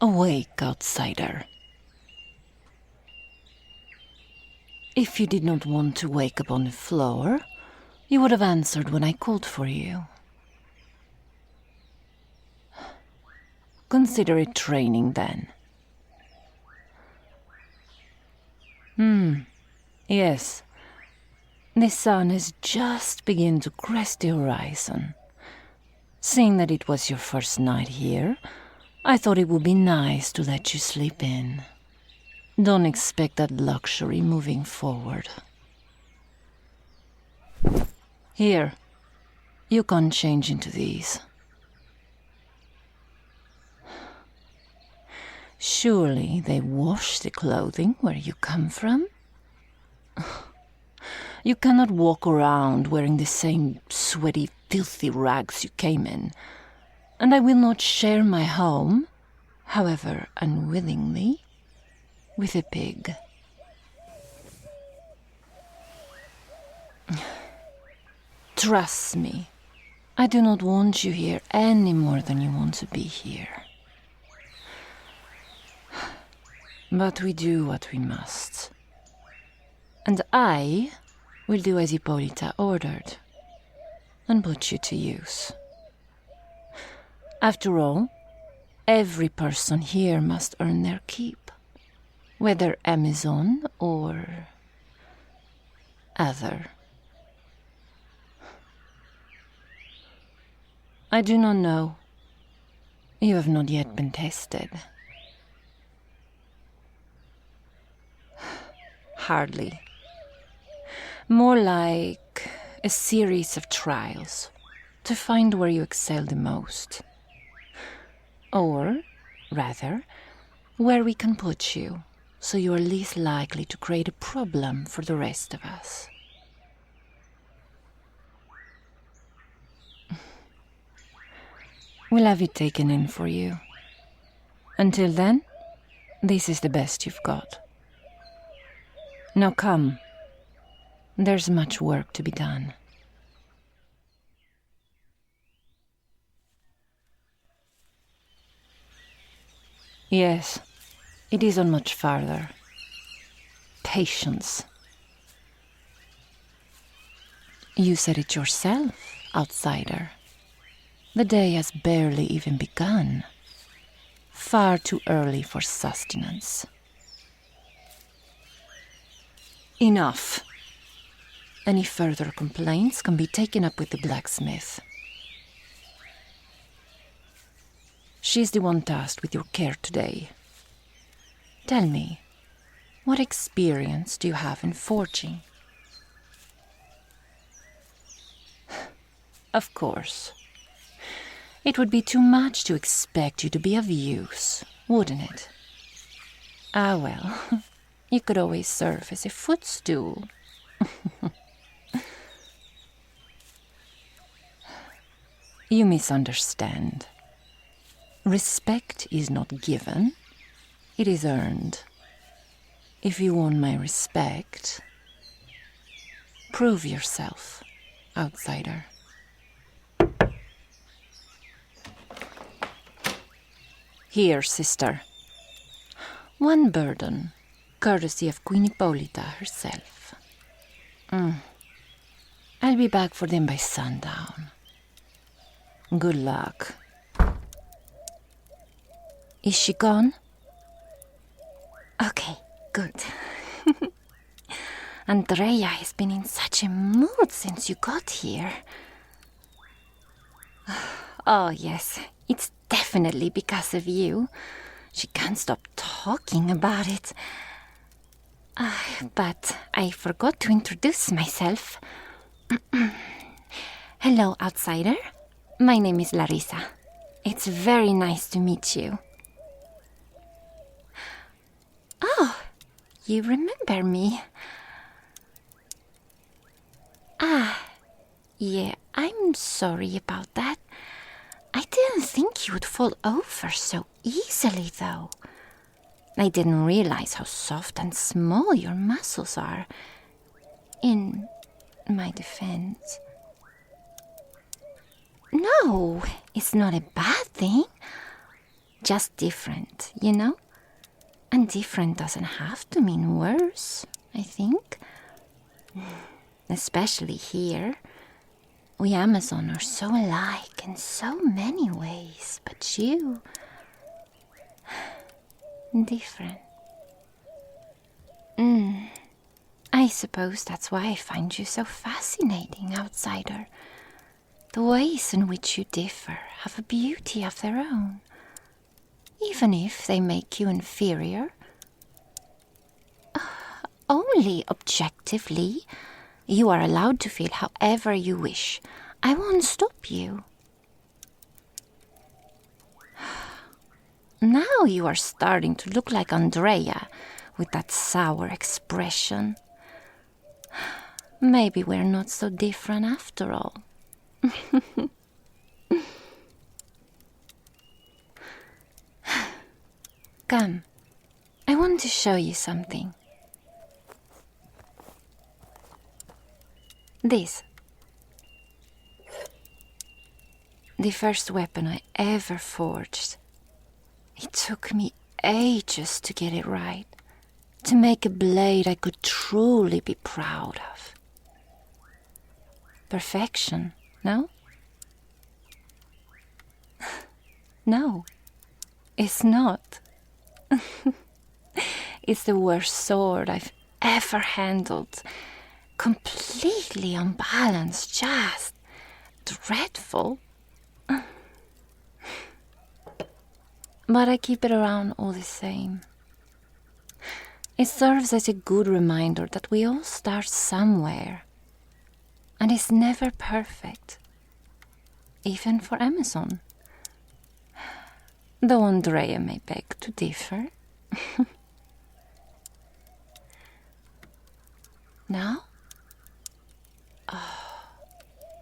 Awake, outsider. If you did not want to wake up on the floor, you would have answered when I called for you. Consider it training, then. Yes. The sun has just begun to crest the horizon. Seeing that it was your first night here, I thought it would be nice to let you sleep in. Don't expect that luxury moving forward. Here, you can change into these. Surely they wash the clothing where you come from? You cannot walk around wearing the same sweaty, filthy rags you came in, and I will not share my home, however unwillingly, with a pig. Trust me, I do not want you here any more than you want to be here. But we do what we must. And I will do as Hippolyta ordered, and put you to use. After all, every person here must earn their keep, whether Amazon or other. I do not know. You have not yet been tested. Hardly. More like a series of trials to find where you excel the most. Or, rather, where we can put you so you are least likely to create a problem for the rest of us. We'll have it taken in for you. Until then, this is the best you've got. Now come. There's much work to be done. Yes, it isn't much farther. Patience. You said it yourself, outsider. The day has barely even begun. Far too early for sustenance. Enough. Any further complaints can be taken up with the blacksmith. She's the one tasked with your care today. Tell me, what experience do you have in forging? Of course. It would be too much to expect you to be of use, wouldn't it? Ah, well, you could always serve as a footstool. You misunderstand. Respect is not given, it is earned. If you want my respect, prove yourself, outsider. Here, sister. One burden, courtesy of Queen Hippolyta herself. I'll be back for them by sundown. Good luck. Is she gone? Okay, good. Andrea has been in such a mood since you got here. Oh, yes, it's definitely because of you. She can't stop talking about it. But I forgot to introduce myself. Hello, outsider. My name is Larissa. It's very nice to meet you. Oh, you remember me. Yeah, I'm sorry about that. I didn't think you would fall over so easily, though. I didn't realize how soft and small your muscles are. In my defense. No, it's not a bad thing. Just different, you know? And different doesn't have to mean worse, I think. Especially here. We Amazon are so alike in so many ways, but you... different. I suppose that's why I find you so fascinating, outsider. The ways in which you differ have a beauty of their own, even if they make you inferior. Only objectively. You are allowed to feel however you wish. I won't stop you. Now you are starting to look like Andrea with that sour expression. Maybe we're not so different after all. Come, I want to show you something. This. The first weapon I ever forged. It took me ages to get it right, to make a blade I could truly be proud of. Perfection, no? No, it's not. It's the worst sword I've ever handled. Completely unbalanced, just dreadful. But I keep it around all the same. It serves as a good reminder that we all start somewhere. And it's never perfect. Even for Amazon. Though Andrea may beg to differ. Now?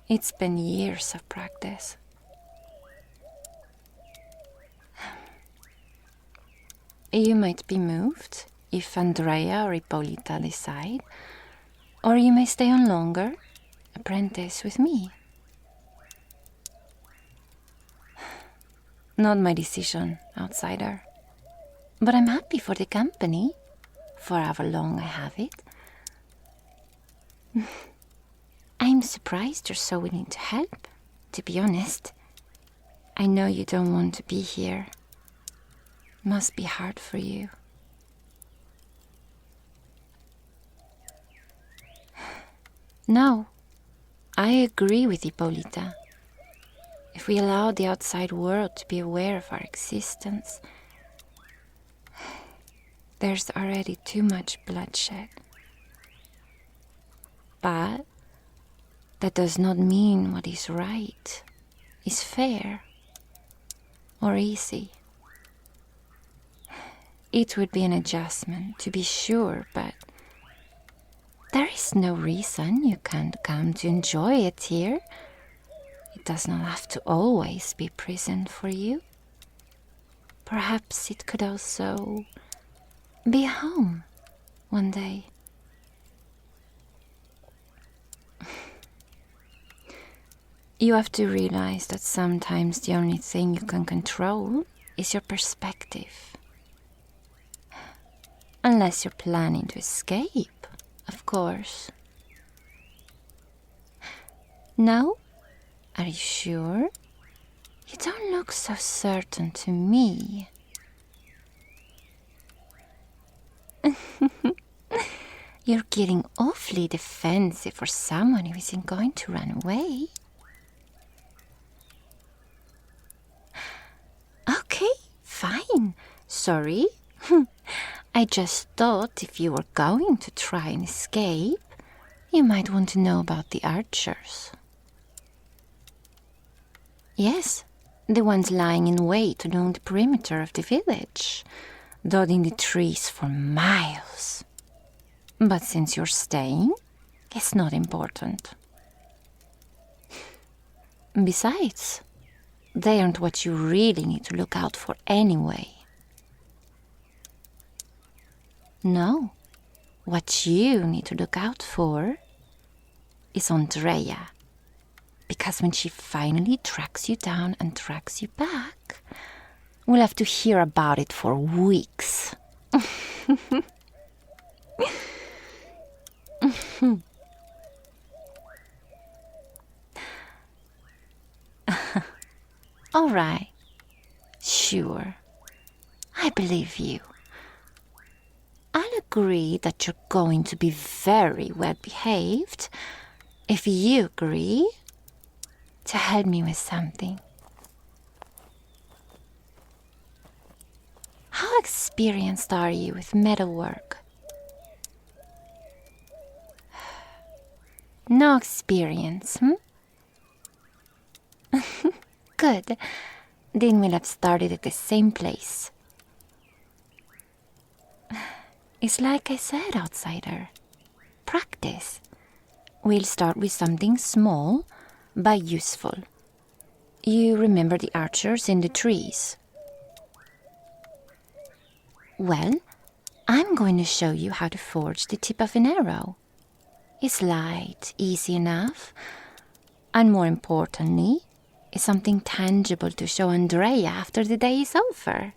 It's been years of practice. You might be moved if Andrea or Ippolita decide, or you may stay on longer, apprentice with me. Not my decision, outsider. But I'm happy for the company, for however long I have it. I'm surprised you're so willing to help, to be honest. I know you don't want to be here. Must be hard for you. No, I agree with Ippolita. If we allow the outside world to be aware of our existence, there's already too much bloodshed. But that does not mean what is right, is fair, or easy. It would be an adjustment, to be sure, but there is no reason you can't come to enjoy it here. It does not have to always be prison for you. Perhaps it could also be home one day. You have to realize that sometimes the only thing you can control is your perspective. Unless you're planning to escape, of course. No? Are you sure? You don't look so certain to me. You're getting awfully defensive for someone who isn't going to run away. Okay, fine. Sorry. I just thought if you were going to try and escape, you might want to know about the archers. Yes, the ones lying in wait along the perimeter of the village, dotting the trees for miles. But since you're staying, it's not important. Besides, they aren't what you really need to look out for anyway. No, what you need to look out for is Andrea. Because when she finally tracks you down and tracks you back, We'll have to hear about it for weeks. All right. Sure. I believe you. I'll agree that you're going to be very well behaved if you agree to help me with something. How experienced are you with metalwork? No experience, Good. Then we'll have started at the same place. It's like I said, outsider. Practice. We'll start with something small, but useful. You remember the archers in the trees? Well, I'm going to show you how to forge the tip of an arrow. It's light, easy enough, and more importantly, it's something tangible to show Andrea after the day is over.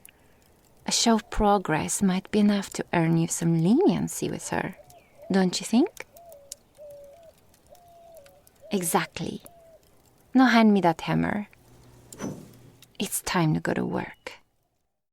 A show of progress might be enough to earn you some leniency with her, don't you think? Exactly. Now hand me that hammer. It's time to go to work.